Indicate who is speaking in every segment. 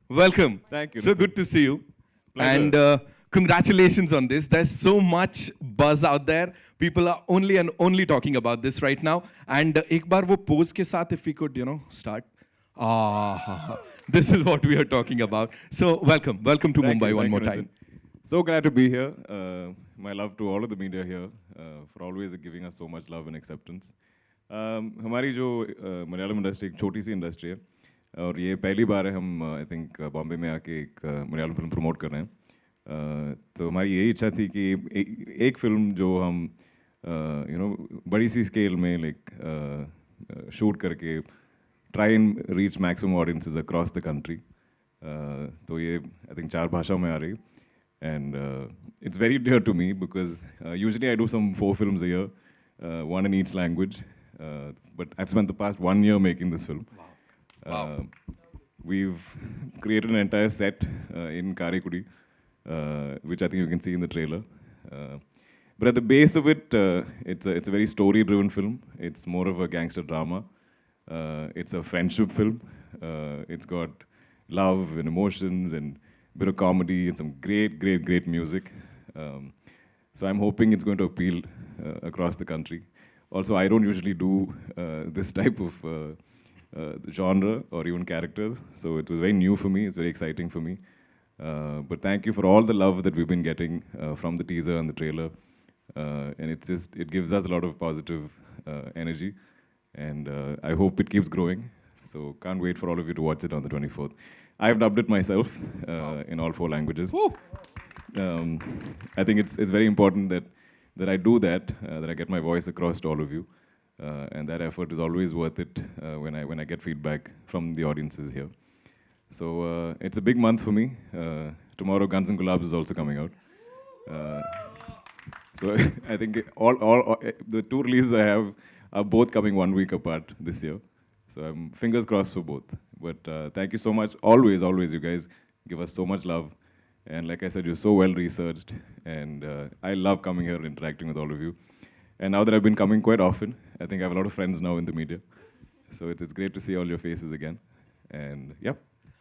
Speaker 1: Welcome.
Speaker 2: Thank you.
Speaker 1: So good to see you.
Speaker 2: Pleasure.
Speaker 1: And congratulations on this. There's so much buzz out there. People are only and only talking about this right now. And एक बार वो pose के साथ, if we could, start. This is what we are talking about. So welcome to
Speaker 2: Thank
Speaker 1: Mumbai
Speaker 2: you,
Speaker 1: one
Speaker 2: thank
Speaker 1: more
Speaker 2: you,
Speaker 1: time.
Speaker 2: Nitin. So glad to be here. My love to all of the media here for always giving us so much love and acceptance. हमारी जो Malayalam industry एक छोटी सी industry है और ये पहली बार है हम आई थिंक बॉम्बे में आके एक मलयालम फिल्म प्रमोट कर रहे हैं तो हमारी यही इच्छा थी कि एक फिल्म जो हम बड़ी सी स्केल में लाइक शूट करके try and reach maximum audiences across the country तो ये आई थिंक 4 भाषाओं में आ रही and it's very dear to me because usually I do some 4 films a year, one in each language. But I've spent the past 1 year making this film.
Speaker 1: Wow.
Speaker 2: We've created an entire set in Karikudi, which I think you can see in the trailer. But at the base of it, it's a very story-driven film. It's more of a gangster drama. It's a friendship film. It's got love and emotions and bit of comedy and some great music. So I'm hoping it's going to appeal across the country. Also, I don't usually do this type of genre or even characters, so it was very new for me. It's very exciting for me. But thank you for all the love that we've been getting from the teaser and the trailer. And it gives us a lot of positive energy. And I hope it keeps growing. So can't wait for all of you to watch it on the 24th. I've dubbed it myself in all 4 languages. I think it's very important that I do that I get my voice across to all of you. And that effort is always worth it when I get feedback from the audiences here. So it's a big month for me. Tomorrow Guns and Gulabs is also coming out. So I think all the 2 releases I have are both coming 1 week apart this year. So I'm fingers crossed for both. But thank you so much. Always, you guys give us so much love. And like I said, you're so well researched. And I love coming here and interacting with all of you. And now that I've been coming quite often, I think I have a lot of friends now in the media. So it's great to see all your faces again. And yeah.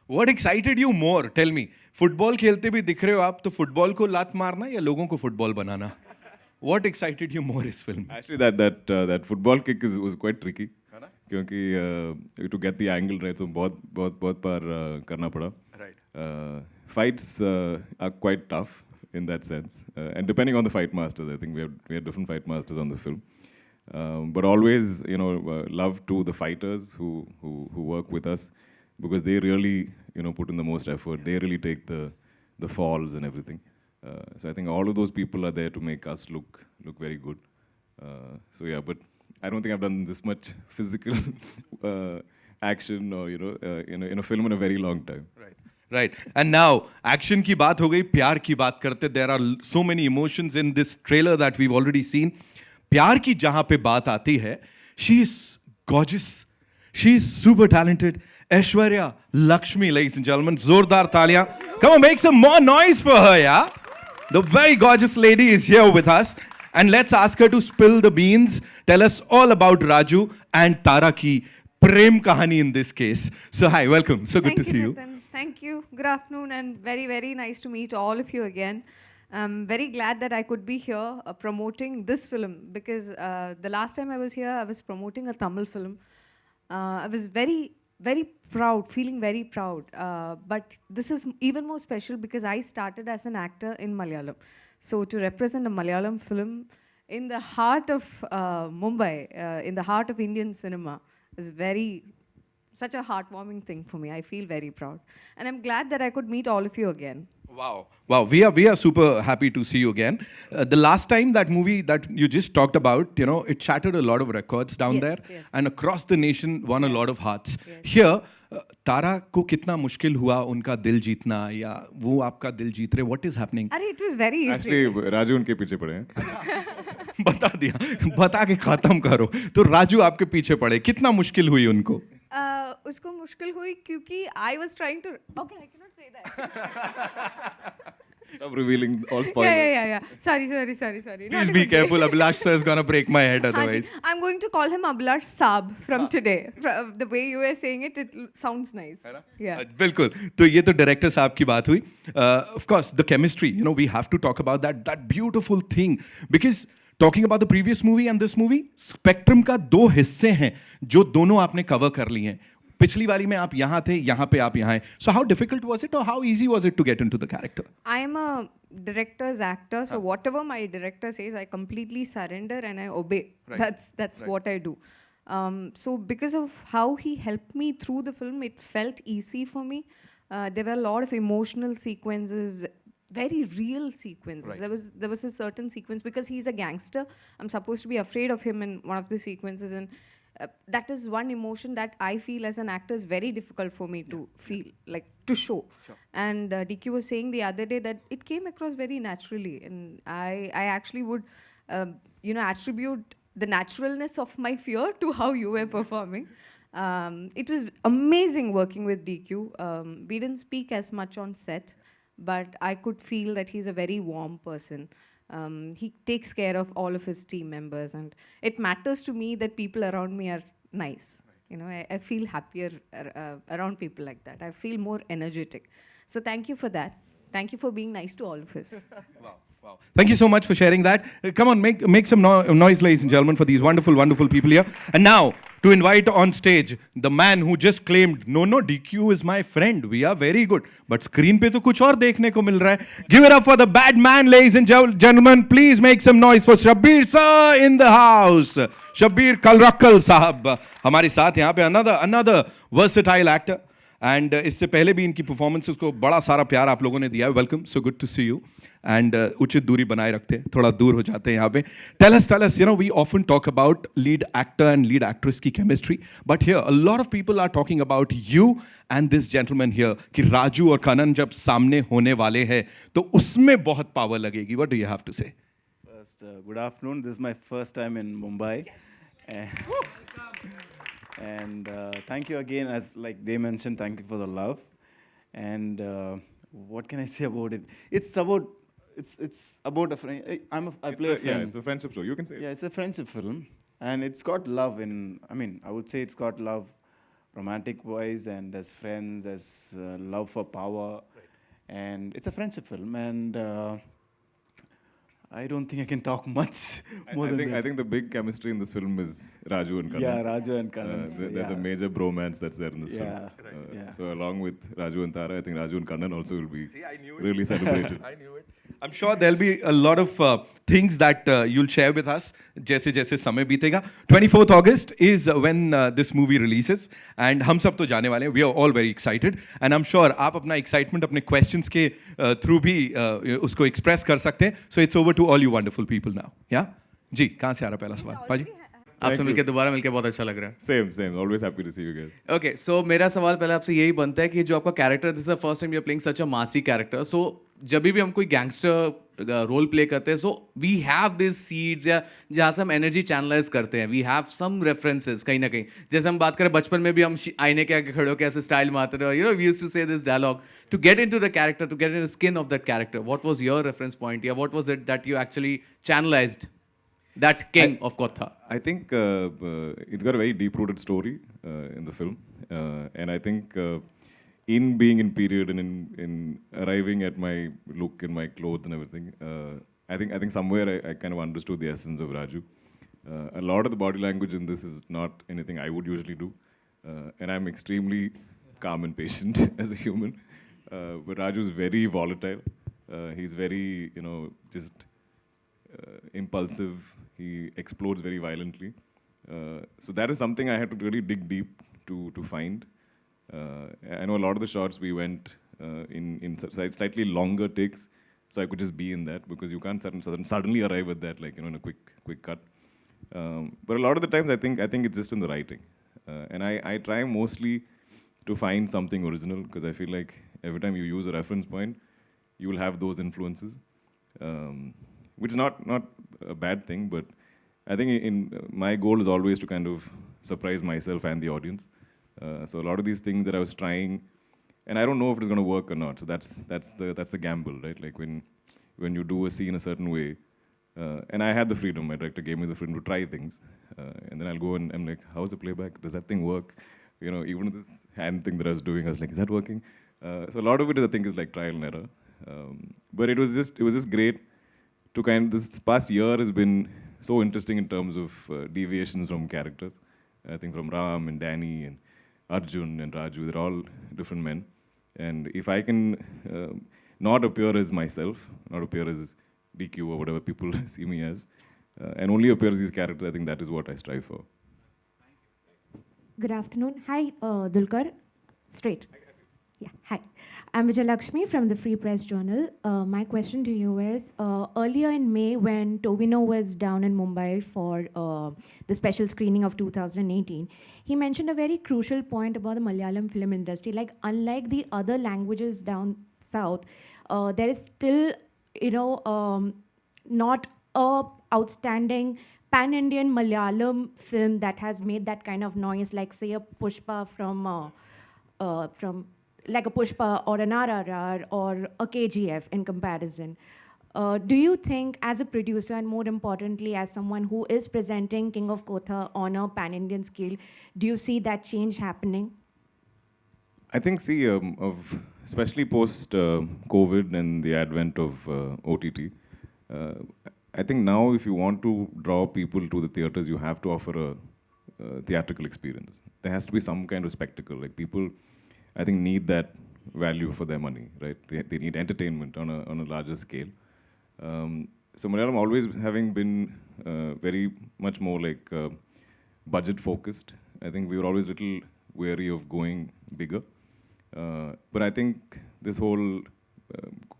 Speaker 1: What excited you more? Tell me. Football खेलते भी दिख रहे हो आप तो football को लात मारना या लोगों को football banana? What excited you more इस film?
Speaker 2: Actually, that football kick was quite tricky. क्योंकि to get the angle right, so बहुत बार करना पड़ा.
Speaker 1: Right.
Speaker 2: Fights are quite tough in that sense, and depending on the fight masters, I think we have different fight masters on the film. But always, love to the fighters who work with us because they really, put in the most effort. They really take the falls and everything. So I think all of those people are there to make us look very good. So yeah, but I don't think I've done this much physical action or in a film in a very long time.
Speaker 1: Right. And now action की बात हो गई, प्यार की बात करते. There are so many emotions in this trailer that we've already seen. प्यार की जहाँ पे बात आती है, she is gorgeous. She is super talented. Aishwarya Lekshmi, ladies and gentlemen, जोरदार तालियां. Come on, make some more noise for her, yeah. The very gorgeous lady is here with us. And let's ask her to spill the beans, tell us all about Raju and Tara ki prem kahani in this case. So hi, welcome. So good to see you.
Speaker 3: Nitin. Thank you. Good afternoon and very nice to meet all of you again. I'm very glad that I could be here promoting this film because the last time I was here, I was promoting a Tamil film. I was very proud, feeling very proud. But this is even more special because I started as an actor in Malayalam. So to represent a Malayalam film in the heart of Mumbai, in the heart of Indian cinema, is such a heartwarming thing for me. I feel very proud. And I'm glad that I could meet all of you again.
Speaker 1: Wow. We are super happy to see you again. The last time that movie that you just talked about, it shattered a lot of records down there.
Speaker 3: Yes.
Speaker 1: And across the nation won a lot of hearts.
Speaker 3: Yes.
Speaker 1: Here, तारा को कितना मुश्किल हुआ उनका दिल जीतना या वो आपका दिल जीत रहे? What is happening?
Speaker 3: Arey, it was very easy.
Speaker 2: Actually, Raju उनके पीछे पड़े हैं.
Speaker 1: बता दिया, बता के खत्म करो. तो राजू आपके पीछे पड़े. कितना मुश्किल हुई उनको?
Speaker 3: उसको मुश्किल हुई क्योंकि I was trying to... Okay, I cannot say that.
Speaker 2: Stop revealing all spoilers.
Speaker 3: Yeah. Sorry. Not
Speaker 1: Please
Speaker 3: a
Speaker 1: be
Speaker 3: good day.
Speaker 1: careful. Abhilash sir is gonna break my head
Speaker 3: Haan ji,
Speaker 1: otherwise.
Speaker 3: I'm going to call him Abhilash Saab from today. The way you were saying it, sounds nice. Yeah.
Speaker 1: बिल्कुल तो ये तो director साहब की बात हुई of course the chemistry you know we have to talk about that beautiful thing because talking about the previous movie and this movie Spectrum का दो हिस्से हैं जो दोनों आपने कवर कर लिए हैं पिछली वाली में आप यहाँ थे यहाँ पे आप यहाँ हैं so how difficult was it और how easy was it to get into the character
Speaker 3: I am a director's actor, so whatever my director says, I completely surrender and I obey.
Speaker 1: Right.
Speaker 3: That's what I do. So because of how he helped me through the film, it felt easy for me. There were a lot of emotional sequences, very real sequences.
Speaker 1: Right.
Speaker 3: There was a certain sequence because he's a gangster. I'm supposed to be afraid of him in one of the sequences, and that is one emotion that I feel as an actor is very difficult for me to feel, like to show.
Speaker 1: Sure.
Speaker 3: And DQ was saying the other day that it came across very naturally, and I actually would, attribute the naturalness of my fear to how you were performing. It was amazing working with DQ. We didn't speak as much on set, but I could feel that he's a very warm person. He takes care of all of his team members, and it matters to me that people around me are nice. You know, I feel happier around people like that. I feel more energetic. So thank you for that. Thank you for being nice to all of us.
Speaker 1: Wow. Thank you so much for sharing that. Come on, make some noise, ladies and gentlemen, for these wonderful, wonderful people here. And now, to invite on stage the man who just claimed, no, DQ is my friend. We are very good. But screen पे तो कुछ और देखने को मिल रहा है. Give it up for the bad man, ladies and gentlemen. Please make some noise for Shabbir sir in the house. Shabbir Kalrakkal sahab हमारे साथ यहाँ पे another versatile actor. एंड इससे पहले भी इनकी परफॉर्मेंसेस को बड़ा सारा प्यार आप लोगों ने दिया है welcome so good to see you and उचित दूरी बनाए रखते हैं थोड़ा दूर हो जाते हैं यहाँ पे tell us you know we often talk about lead actor and lead actress की chemistry but here a lot of people are talking about you and this gentleman here कि राजू और कनन जब सामने होने वाले हैं तो उसमें बहुत पावर लगेगी what do you have to say
Speaker 4: First, good afternoon. This is my first time in Mumbai. And thank you again, as like they mentioned, thank you for the love. And what can I say about it? It's about a friend. I play a friend.
Speaker 2: Yeah, it's a friendship show. You can say it.
Speaker 4: Yeah, it's a friendship film, and it's got love in. I mean, I would say it's got love, romantic wise, and there's friends, there's love for power, and it's a friendship film. And I don't think I can talk much more than that.
Speaker 2: I think the big chemistry in this film is Raju and Kannan.
Speaker 4: Yeah, Raju and Kannan.
Speaker 2: There's a major bromance that's there in this film.
Speaker 4: Yeah.
Speaker 2: So along with Raju and Tara, I think Raju and Kannan also will be really celebrated.
Speaker 1: I knew it. I'm sure there'll be a lot of things that you'll share with us जैसे जैसे समय बीतेगा 24th August is when this movie releases and हम सब तो जाने वाले हैं we are all very excited and I'm sure आप अपना excitement अपने questions के through भी उसको express कर सकते हैं so it's over to all you wonderful people now yeah जी कहाँ से आ रहा पहला सवाल पाजी
Speaker 5: आपसे मिलके दोबारा मिलके बहुत अच्छा लग रहा है
Speaker 2: Same. Always happy to see you guys.
Speaker 5: Okay so मेरा सवाल पहले आपसे यही बनता है कि जो आपका character this is the first time you are playing such a massy character सो जब भी हम कोई गैंगस्टर रोल प्ले करते हैं so we have this seeds या जहाँ से हम एनर्जी चैनलाइज करते हैं वी हैव सम रेफरेंसेस कहीं ना कहीं जैसे हम बात करें बचपन में भी हम आईने के आगे खड़े होकर ऐसे स्टाइल मारते रहे you know we used to say this dialogue to get into the character to get in the skin of that character what was your reference point या what was it that you actually channelised that king of Kotha?
Speaker 2: I think it's got a very deep-rooted story in the film, and I think in being in period and in arriving at my look and my clothes and everything, I think somewhere I kind of understood the essence of Raju. A lot of the body language in this is not anything I would usually do, and I'm extremely calm and patient as a human. But Raju is very volatile. He's very, just impulsive. He explodes very violently. So that is something I had to really dig deep to find. I know a lot of the shots we went in slightly longer takes, so I could just be in that because you can't suddenly arrive at that like in a quick cut. But a lot of the times I think it's just in the writing, and I try mostly to find something original because I feel like every time you use a reference point, you will have those influences. Which is not a bad thing, but I think my goal is always to kind of surprise myself and the audience. So a lot of these things that I was trying, and I don't know if it's going to work or not. So that's the gamble, right? Like when you do a scene a certain way, and I had the freedom. My director gave me the freedom to try things, and then I'll go and I'm like, how's the playback? Does that thing work? You know, even this hand thing that I was doing, I was like, is that working? So a lot of it, I think, is like trial and error. But it was just great to this past year has been so interesting in terms of deviations from characters. I think from Ram and Danny and Arjun and Raju, they're all different men. And if I can not appear as myself, not appear as DQ or whatever people see me as, and only appear as these characters, I think that is what I strive for.
Speaker 6: Good afternoon. Hi, Dulquer. Straight. Yeah, hi. I'm Aishwarya Lekshmi from the Free Press Journal. My question to you is, earlier in May when Tovino was down in Mumbai for the special screening of 2018, he mentioned a very crucial point about the Malayalam film industry. Like, unlike the other languages down south, there is still, not a outstanding pan-Indian Malayalam film that has made that kind of noise, like say a Pushpa from like a Pushpa or an RRR or a KGF in comparison. Do you think, as a producer and more importantly as someone who is presenting King of Kotha on a pan-Indian scale, do you see that change happening?
Speaker 2: I think, especially post COVID and the advent of OTT, I think now if you want to draw people to the theaters, you have to offer a theatrical experience. There has to be some kind of spectacle. Like, people, I think, need that value for their money, right? They need entertainment on a larger scale. So Malayalam always having been very much more like budget focused. I think we were always a little wary of going bigger. But I think this whole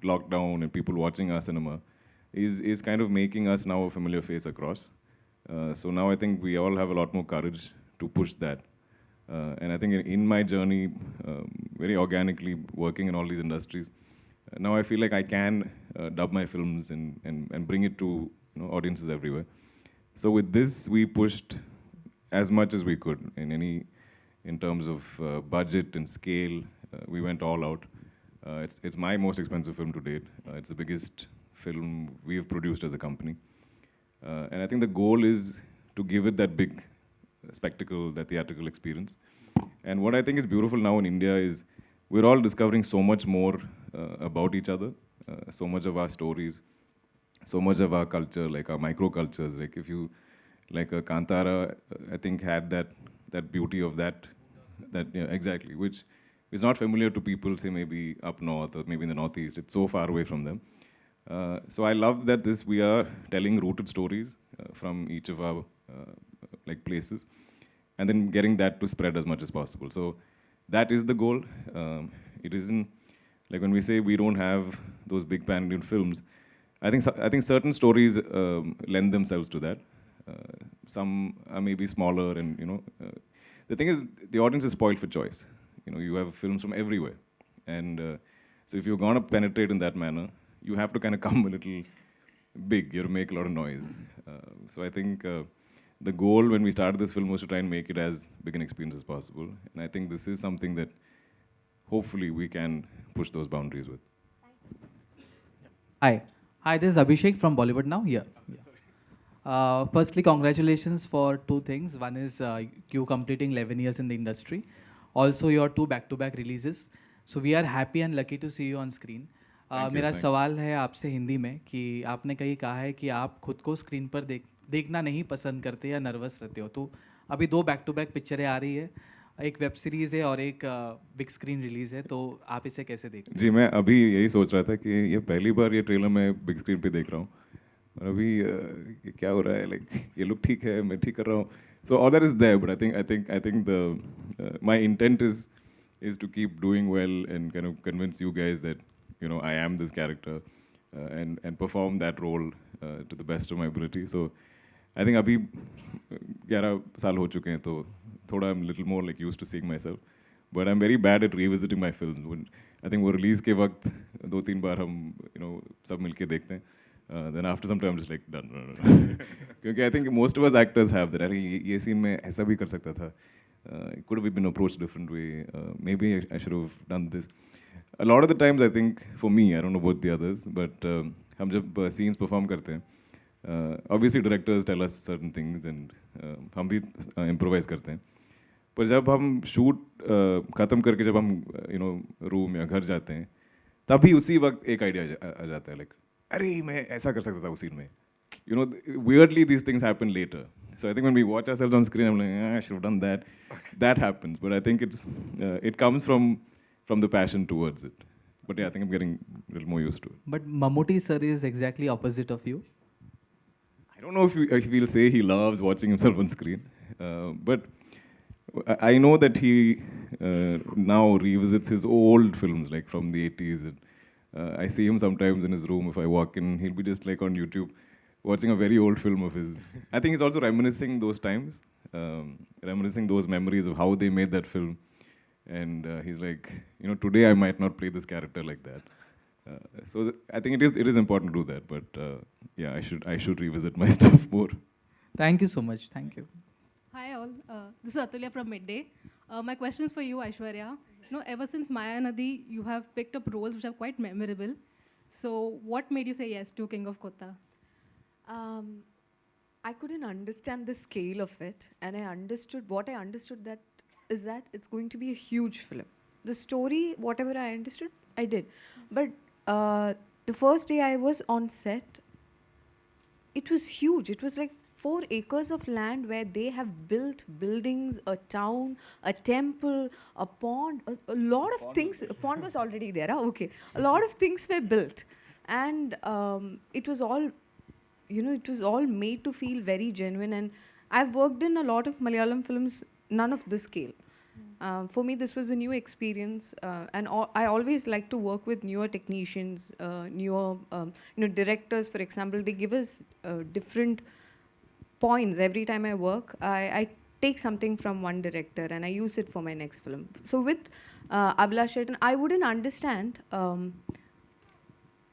Speaker 2: lockdown and people watching our cinema is kind of making us now a familiar face across. So now I think we all have a lot more courage to push that. And I think in my journey, very organically working in all these industries, now I feel like I can dub my films and bring it to audiences everywhere. So with this, we pushed as much as we could in terms of budget and scale. We went all out. It's my most expensive film to date. It's the biggest film we have produced as a company. And I think the goal is to give it that big spectacle, that theatrical experience. And what I think is beautiful now in India is we're all discovering so much more about each other, so much of our stories, so much of our culture, like our micro-cultures. Like if you, like Kantara, I think had that beauty of that exactly, which is not familiar to people, say maybe up north or maybe in the northeast. It's so far away from them. So I love that we are telling rooted stories from each of our like places, and then getting that to spread as much as possible. So that is the goal. It isn't like when we say we don't have those big pan-Indian films. I think certain stories lend themselves to that. Some are maybe smaller, and the thing is the audience is spoiled for choice. You have films from everywhere, and so if you're gonna penetrate in that manner, you have to kind of come a little big. You have to make a lot of noise. So I think the goal when we started this film was to try and make it as big an experience as possible. And I think this is something that hopefully we can push those boundaries with.
Speaker 7: Hi, this is Abhishek from Bollywood Now. Firstly, congratulations for two things. One is you completing 11 years in the industry. Also, your 2 back-to-back releases. So we are happy and lucky to see you on screen. मेरा सवाल है आपसे हिंदी में कि आपने कहीं कहा है कि आप खुद को स्क्रीन पर देखना नहीं पसंद करते या नर्वस रहते हो, तो अभी 2 बैक-टू-बैक पिक्चरें आ रही है, एक वेब सीरीज़ है और एक बिग स्क्रीन रिलीज़ है, तो आप इसे कैसे देखते हैं?
Speaker 2: जी, मैं अभी यही सोच रहा था कि ये पहली बार ये ट्रेलर मैं बिग स्क्रीन पे देख रहा हूँ, और अभी क्या हो रहा है, लाइक ये लुक ठीक है, मैं ठीक कर रहा हूँ. So all that is there, but I think my intent is to keep doing well and kind of convince you guys that I am this character and perform that role to the best of my ability. So I think अभी 11 साल हो चुके हैं, तो थोड़ा I'm a little more like used to seeing myself, but I'm very bad at revisiting my films. I think वो release के वक्त 2-3 बार हम सब मिलके देखते हैं. Then after some time I'm just like done. क्योंकि I think most of us actors have that. अरे ये scene में ऐसा भी कर सकता था, It could have been approached a different way. Maybe I should have done this. A lot of the times, I think, for me, I don't know about the others, but हम जब scenes perform करते हैं, obviously directors tell us certain things and हम भी improvise करते हैं. पर जब हम shoot ख़त्म करके जब हम room या घर जाते हैं, तभी उसी वक्त एक idea आ जाता है, like अरे मैं ऐसा कर सकता था उस scene में. Weirdly these things happen later. So I think when we watch ourselves on screen, I'm like, I should have done that. That happens, but I think it comes from the passion towards it. But yeah, I think I'm getting a little more used to it.
Speaker 7: But Mammootty sir is exactly opposite of you.
Speaker 2: I don't know if he'll say he loves watching himself on screen, but I know that he now revisits his old films, like from the 80s. And, I see him sometimes in his room. If I walk in, he'll be just like on YouTube, watching a very old film of his. I think he's also reminiscing those times, reminiscing those memories of how they made that film. And he's like, today I might not play this character like that. So I think it is important to do that. But yeah, I should revisit my stuff more.
Speaker 7: Thank you so much. Thank you.
Speaker 8: Hi all, this is Atulya from Midday. My question is for you, Aishwarya. Ever since Maya Nadi, you have picked up roles which are quite memorable. So what made you say yes to King of Kotha?
Speaker 3: I couldn't understand the scale of it, and I understood that it's going to be a huge film. The story, whatever I understood, I did. But the first day I was on set, it was huge. It was like 4 acres of land where they have built buildings, a town, a temple, a pond, a lot of things. A pond was already there. Okay. A lot of things were built. And it was all, it was all made to feel very genuine. And I've worked in a lot of Malayalam films, none of this scale. For me, this was a new experience, and I always like to work with newer technicians, newer directors. For example, they give us different points every time I work. I take something from one director and I use it for my next film. So with Abhilash Shetty, I wouldn't understand.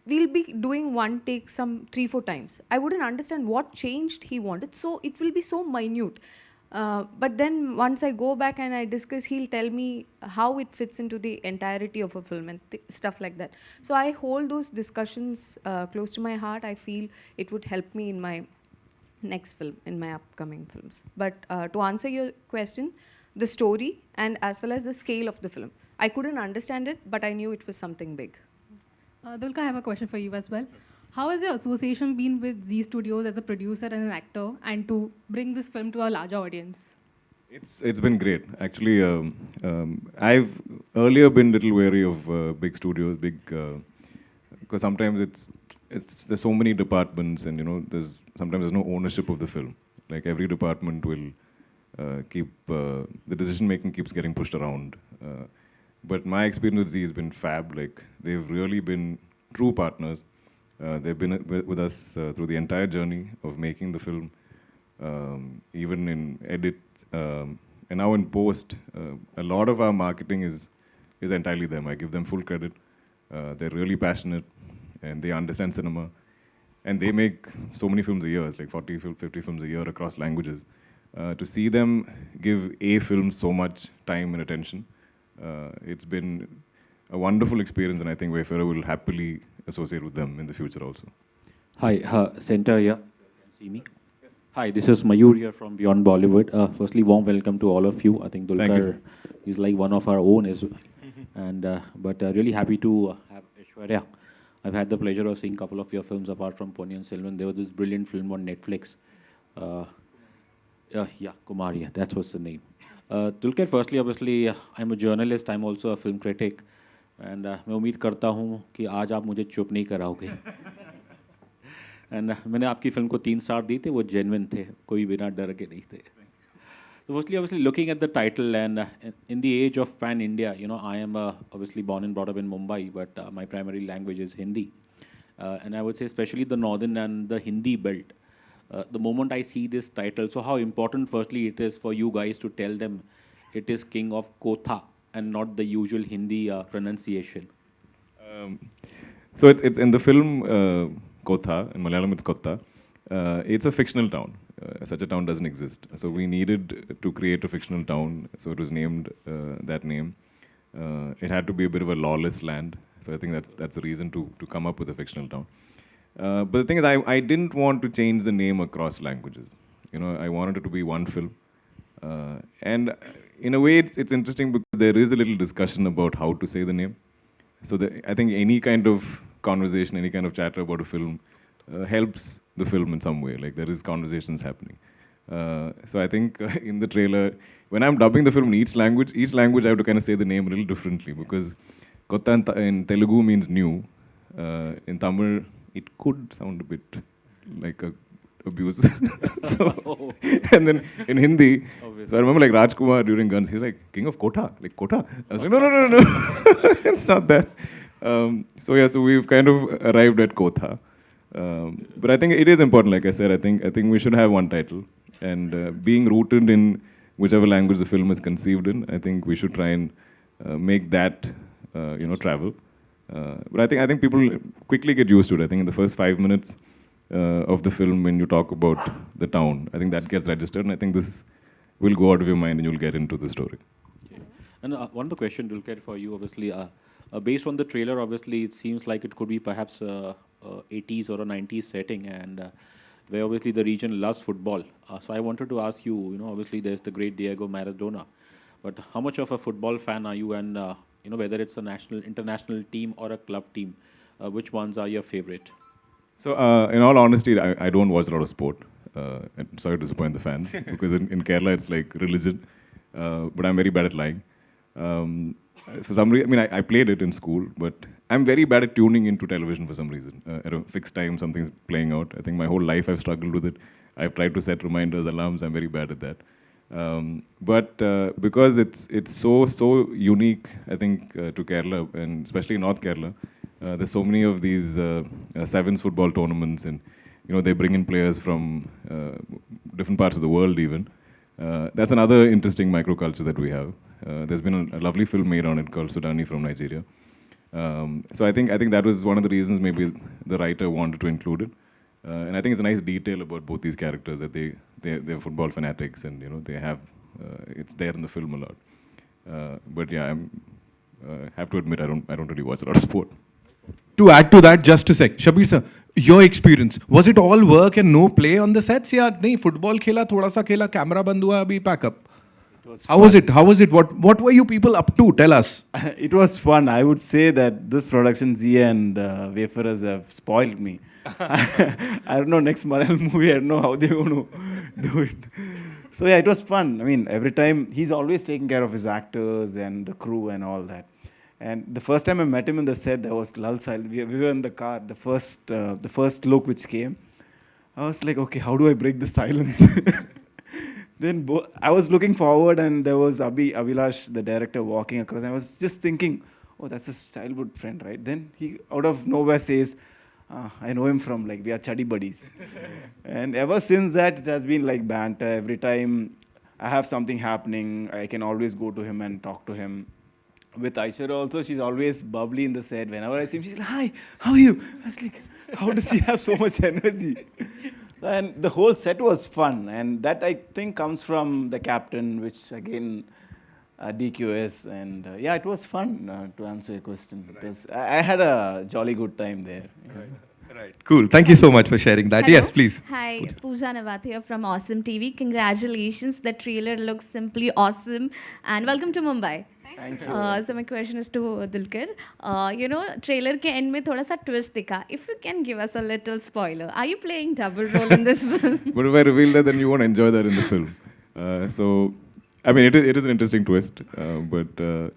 Speaker 3: We'll be doing one take some 3-4 times. I wouldn't understand what changed he wanted. So it will be so minute. But then once I go back and I discuss, he'll tell me how it fits into the entirety of a film and stuff like that. So I hold those discussions close to my heart. I feel it would help me in my next film, in my upcoming films. But to answer your question, the story and as well as the scale of the film. I couldn't understand it, but I knew it was something big.
Speaker 8: Dulquer, I have a question for you as well. How has your association been with Z Studios as a producer and an actor, and to bring this film to a larger audience?
Speaker 2: It's been great. Actually, I've earlier been a little wary of big studios, because sometimes there's so many departments, and sometimes there's no ownership of the film. Like every department will keep the decision making keeps getting pushed around. But my experience with Z has been fab. Like they've really been true partners. They've been with us through the entire journey of making the film, even in edit, and now in post. A lot of our marketing is entirely them. I give them full credit. They're really passionate, and they understand cinema, and they make so many films a year. It's like 40, 50 films a year across languages. To see them give a film so much time and attention, it's been a wonderful experience, and I think Wayfarer will happily associate with them in the future also.
Speaker 9: Hi, Center here. See me? Hi, this is Mayur here from Beyond Bollywood. Firstly, warm welcome to all of you. I think Dulquer is like one of our own as well. And, but really happy to have Aishwarya. I've had the pleasure of seeing a couple of your films apart from Ponniyin Selvan. There was this brilliant film on Netflix. Kumar, that was the name. Dulquer, firstly, obviously, I'm a journalist. I'm also a film critic. And मैं उम्मीद करता हूँ कि आज आप मुझे चुप नहीं कराओगे. And मैंने आपकी फिल्म को 3 स्टार दी थे, वो genuine थे, कोई बिना डर के नहीं थे. So firstly, obviously, looking at the title and in the age of pan-India, I am obviously born and brought up in Mumbai, but my primary language is Hindi. And I would say especially the northern and the Hindi belt. The moment I see this title, so how important firstly it is for you guys to tell them it is King of Kotha and not the usual Hindi pronunciation.
Speaker 2: So it's in the film Kotha, in Malayalam it's Kotha. It's a fictional town. such a town doesn't exist. So we needed to create a fictional town. So it was named that name. It had to be a bit of a lawless land. So I think that's the reason to come up with a fictional town. But the thing is, I didn't want to change the name across languages. You know, I wanted it to be one film. And in a way, it's interesting because there is a little discussion about how to say the name. So I think any kind of conversation, any kind of chatter about a film helps the film in some way. Like there is conversations happening. So I think in the trailer, when I'm dubbing the film in each language I have to kind of say the name a little differently because Kotha in Telugu means new. In Tamil, it could sound a bit like a abuse. So, and then in Hindi, so I remember like Rajkumar during Guns, he's like, King of Kotha, like Kotha. I was like, no. It's not that. So we've kind of arrived at Kotha. But I think it is important, like I said, I think we should have one title. And being rooted in whichever language the film is conceived in, I think we should try and make that, travel. But I think people quickly get used to it. I think in the first 5 minutes of the film, when you talk about the town, I think that gets registered, and I think this will go out of your mind and you'll get into the story.
Speaker 9: Okay. And one more question, Dulquer, for you, obviously. Based on the trailer, obviously, it seems like it could be perhaps a 80s or a 90s setting, and where obviously the region loves football. So I wanted to ask you, obviously there's the great Diego Maradona, but how much of a football fan are you, and whether it's a national, international team or a club team, which ones are your favorite?
Speaker 2: So, in all honesty, I don't watch a lot of sport. And sorry to disappoint the fans, because in Kerala it's like religion. But I'm very bad at lying. For some reason, I played it in school, but I'm very bad at tuning into television for some reason. At a fixed time, something's playing out. I think my whole life I've struggled with it. I've tried to set reminders, alarms. I'm very bad at that. But because it's so unique, I think, to Kerala, and especially North Kerala, there's so many of these sevens football tournaments, and they bring in players from different parts of the world even. That's another interesting microculture that we have. There's been a lovely film made on it called Sudani from Nigeria. So I think that was one of the reasons maybe the writer wanted to include it. And I think it's a nice detail about both these characters, that they're football fanatics, and they have it's there in the film a lot. But yeah, I have to admit I don't really watch a lot of sport.
Speaker 1: To add to that, just a sec, Shabir sir, your experience, was it all work and no play on the sets? Yeah, nahi, football khela, thoda sa khela, camera band hua, abhi pack up. How was it? What were you people up to? Tell us.
Speaker 4: It was fun. I would say that this production, Zia and Wayfarers, have spoiled me. I don't know, next Malayalam movie, I don't know how they're going to do it. So yeah, it was fun. Every time, he's always taking care of his actors and the crew and all that. And the first time I met him in the set, there was lull silence. We were in the car. The first look which came, I was like, okay, how do I break the silence? Then I was looking forward, and there was Abhilash, the director, walking across. I was just thinking, oh, that's his childhood friend, right? Then he, out of nowhere, says, I know him from, we are chuddy buddies. And ever since that, it has been like banter. Every time I have something happening, I can always go to him and talk to him. With Aishwarya also, she's always bubbly in the set. Whenever I see him, she's like, hi, how are you? I was like, how does he have so much energy? And the whole set was fun. And that, I think, comes from the captain, which, again, DQS. And yeah, it was fun, to answer your question. Because I had a jolly good time there.
Speaker 1: Right. Cool. Thank you so much for sharing that.
Speaker 10: Hello.
Speaker 1: Yes, please.
Speaker 10: Hi, Pooja Nawat here from Awesome TV. Congratulations. The trailer looks simply awesome. And welcome to Mumbai.
Speaker 4: Thank you.
Speaker 10: So my question is to Dulquer. Trailer ke end mein thoda sa twist dikha. If you can give us a little spoiler, are you playing double role in this film?
Speaker 2: But if I reveal that, then you won't enjoy that in the film. It is an interesting twist. But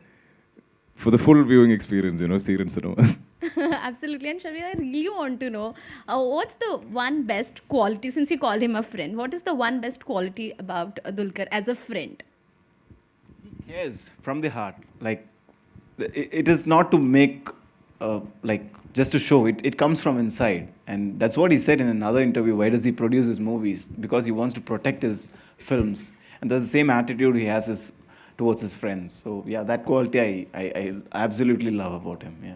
Speaker 2: for the full viewing experience, see it in cinemas.
Speaker 10: Absolutely. And Shabir, I really want to know, what's the one best quality, since you called him a friend, what is the one best quality about Dulquer as a friend?
Speaker 4: He cares from the heart. It is not to make, just to show. It comes from inside. And that's what he said in another interview. Why does he produce his movies? Because he wants to protect his films. And that's the same attitude he has towards his friends. So yeah, that quality I absolutely love about him. Yeah.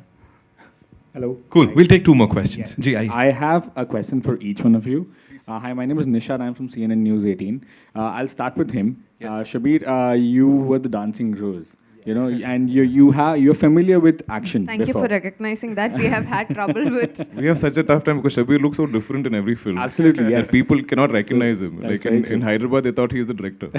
Speaker 11: Hello.
Speaker 1: Cool.
Speaker 11: Hi.
Speaker 1: We'll take two more questions.
Speaker 11: Yes. I have a question for each one of you. Hi, my name is Nishad. I'm from CNN News 18. I'll start with him. Shabir, you were the dancing rose, you know, and you're familiar with action.
Speaker 3: Thank you for recognizing that. We have had trouble with.
Speaker 2: We have such a tough time because Shabir looks so different in every film.
Speaker 11: Absolutely, yes.
Speaker 2: And people cannot recognize him.
Speaker 11: that's
Speaker 2: Like
Speaker 11: very
Speaker 2: in
Speaker 11: true.
Speaker 2: Hyderabad, they thought he is the director.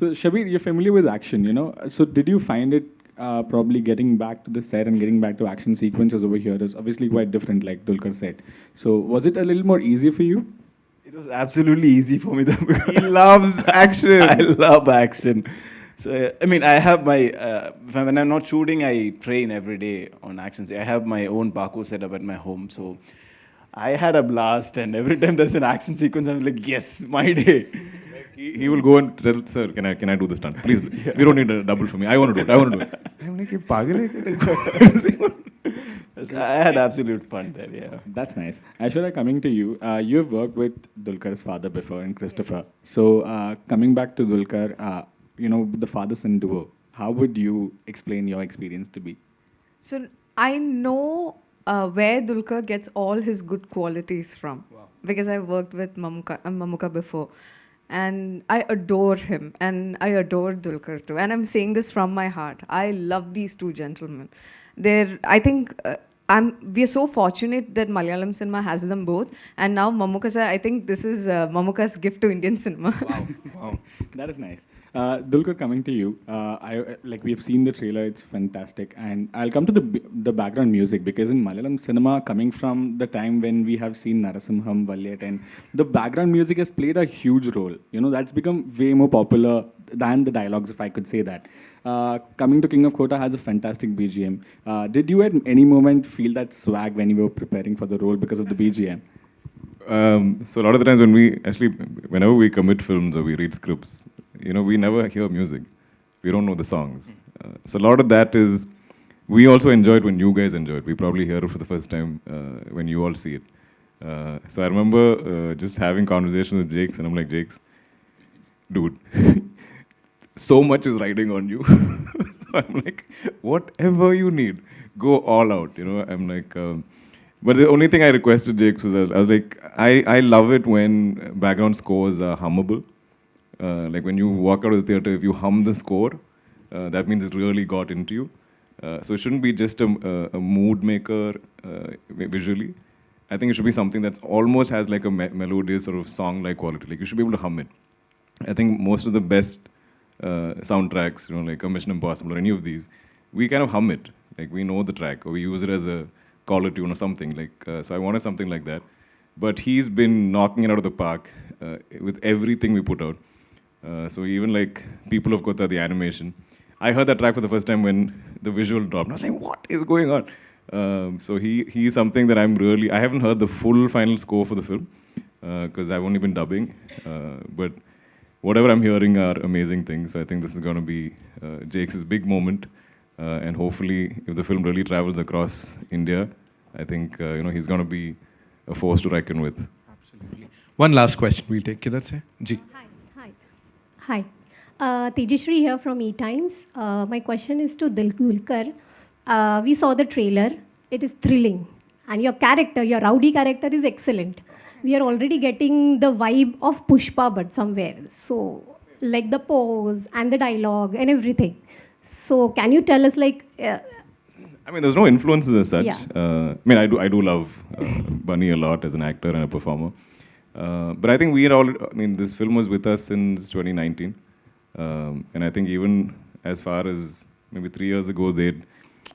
Speaker 11: So, Shabir, you're familiar with action, you know. So, did you find it probably getting back to the set and getting back to action sequences over here is obviously quite different, like Dulquer said. So, was it a little more easy for you?
Speaker 4: It was absolutely easy for me though, because
Speaker 2: He loves action.
Speaker 4: I love action. So I mean, I have my when I'm not shooting, I train every day on action. I have my own parkour setup at my home, so I had a blast. And every time there's an action sequence, I'm like, yes, my day.
Speaker 2: He will go and tell, sir, can I do this stunt? Please, we don't need a double for me. I want to do it. I'm like, "Ye pagal hai?"
Speaker 4: I had absolute fun there. Yeah.
Speaker 11: That's nice. Aishwarya, coming to you, you've worked with Dulquer's father before and Christopher. So, coming back to Dulquer, you know, the father-son duo, how would you explain your experience to be?
Speaker 3: So I know where Dulquer gets all his good qualities from. Because I worked with Mamuka before. And I adore him. And I adore Dulquer too. And I'm saying this from my heart. I love these two gentlemen. I think we are so fortunate that Malayalam cinema has them both. And now Mamuka sir, I think this is Mamuka's gift to Indian cinema.
Speaker 11: Wow, that is nice. Dulquer, coming to you, like we have seen the trailer, it's fantastic, and I'll come to the background music because in Malayalam cinema, coming from the time when we have seen Narasimham, Valyat, and the background music has played a huge role. You know, that's become way more popular than the dialogues, if I could say that. Coming to King of Kotha has a fantastic BGM. Did you at any moment feel that swag when you were preparing for the role because of the BGM?
Speaker 2: So a lot of the times whenever we commit films or we read scripts, you know, we never hear music. We don't know the songs. So a lot of that is, we also enjoy it when you guys enjoy it. We probably hear it for the first time when you all see it. So I remember just having conversations with Jakes, and I'm like, Jakes, dude, so much is riding on you. I'm like, whatever you need, go all out. You know, I'm like, but the only thing I requested Jakes was, I was like, I love it when background scores are hummable. Like when you walk out of the theater, if you hum the score, that means it really got into you. So it shouldn't be just a mood maker visually. I think it should be something that almost has like a melodious sort of song-like quality. Like you should be able to hum it. I think most of the best soundtracks, you know, like a Mission Impossible or any of these, we kind of hum it. Like we know the track, or we use it as a caller tune or something. Like so I wanted something like that. But he's been knocking it out of the park with everything we put out. So even like People of Kotha, the animation, I heard that track for the first time when the visual dropped. I was like, what is going on? So he's something that I haven't heard the full final score for the film because I've only been dubbing. But whatever I'm hearing are amazing things. So I think this is going to be Jake's big moment. And hopefully, if the film really travels across India, I think you know, he's going to be a force to reckon with.
Speaker 1: Absolutely. One last question we'll take. Kidhar se? Ji.
Speaker 12: Hi. Tejashri here from E-Times. My question is to Dulquer. We saw the trailer. It is thrilling. And your character, your rowdy character is excellent. We are already getting the vibe of Pushpa, but somewhere. So, like the pose and the dialogue and everything. So, can you tell us, like...
Speaker 2: I mean, there's no influences as such.
Speaker 12: Yeah.
Speaker 2: I mean, I do love Bunny a lot as an actor and a performer. But I think this film was with us since 2019. And I think even as far as maybe 3 years ago, they'd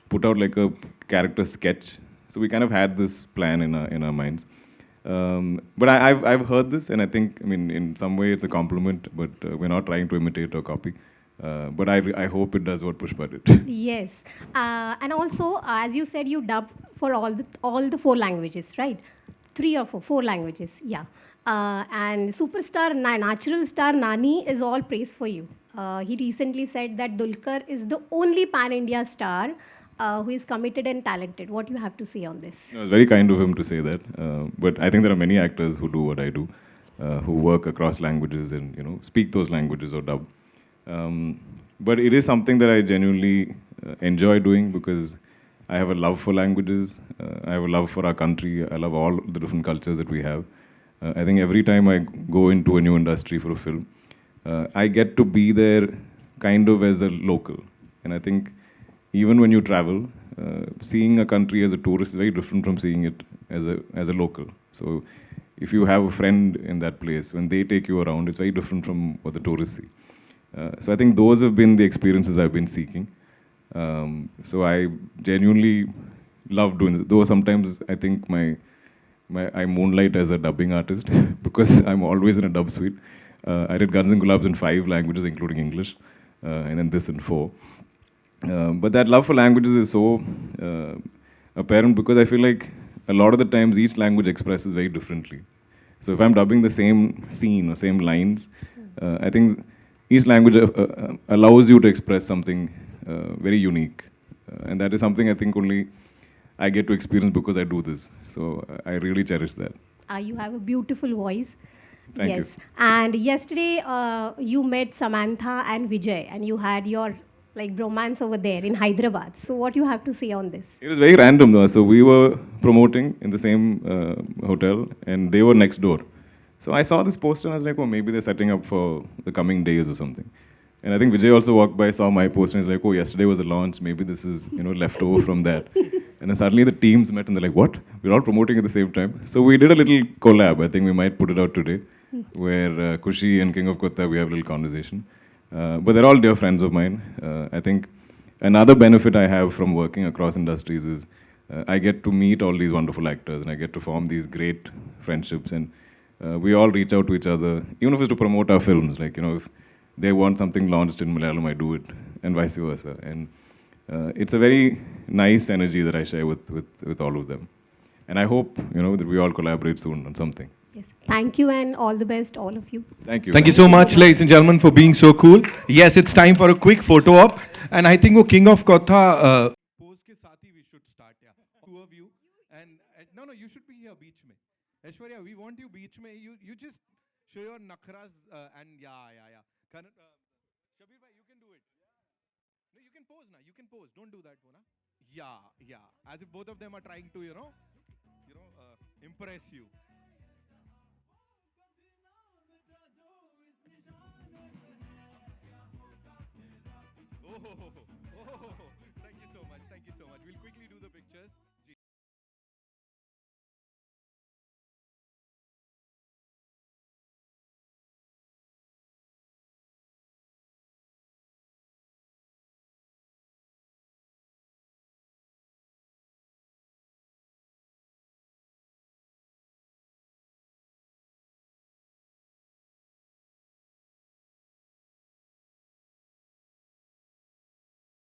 Speaker 2: put out like a character sketch. So we kind of had this plan in our minds. But I've heard this, and I think, I mean, in some way it's a compliment, but we're not trying to imitate or copy. But I hope it does what Pushpa did.
Speaker 12: Yes. And also, as you said, you dubbed for all the 4 languages, right? 3 or 4 languages, yeah. And superstar, natural star Nani is all praise for you. He recently said that Dulquer is the only pan-India star who is committed and talented. What do you have to say on this?
Speaker 2: It was very kind of him to say that. But I think there are many actors who do what I do, who work across languages and, you know, speak those languages or dub. But it is something that I genuinely enjoy doing because I have a love for languages. I have a love for our country. I love all the different cultures that we have. I think every time I go into a new industry for a film, I get to be there kind of as a local. And I think even when you travel, seeing a country as a tourist is very different from seeing it as a local. So if you have a friend in that place, when they take you around, it's very different from what the tourists see. So I think those have been the experiences I've been seeking. So I genuinely love doing this. Though sometimes I think I moonlight as a dubbing artist because I'm always in a dub suite. I did Guns and Gulabs in 5 languages, including English, and then this in 4. But that love for languages is so apparent because I feel like a lot of the times each language expresses very differently. So if I'm dubbing the same scene or same lines, I think each language allows you to express something very unique. And that is something I think only I get to experience because I do this. So I really cherish that.
Speaker 12: You have a beautiful voice.
Speaker 2: Thank you.
Speaker 12: And yesterday you met Samantha and Vijay, and you had your like bromance over there in Hyderabad. So what you have to say on this?
Speaker 2: It was very random though. So we were promoting in the same hotel and they were next door. So I saw this poster and I was like, oh, maybe they're setting up for the coming days or something. And I think Vijay also walked by, saw my poster and he's like, oh, yesterday was a launch. Maybe this is, left over from that. And then suddenly the teams met and they're like, what? We're all promoting at the same time. So we did a little collab. I think we might put it out today, where Kushi and King of Kotha, we have a little conversation. But they're all dear friends of mine. I think another benefit I have from working across industries is I get to meet all these wonderful actors and I get to form these great friendships. And we all reach out to each other, even if it's to promote our films. Like, if they want something launched in Malayalam, I do it, and vice versa. And it's a very nice energy that I share with all of them. And I hope, that we all collaborate soon on something.
Speaker 12: Yes. Thank you and all the best, all of you.
Speaker 2: Thank you.
Speaker 1: Thank you so much, ladies and gentlemen, for being so cool. Yes, it's time for a quick photo op. And I think King of Kotha pose ke saath hi we should start. Yeah. Two of you. And no, you should be here beach mein. Aishwarya, we want you beach mein. You just show your nakhras and yeah. Shabir bhai, you can do it. No, you can pose now. You can pose. Don't do that one. Yeah. As if both of them are trying to, impress you. Oh, thank you so much. We'll quickly do the pictures.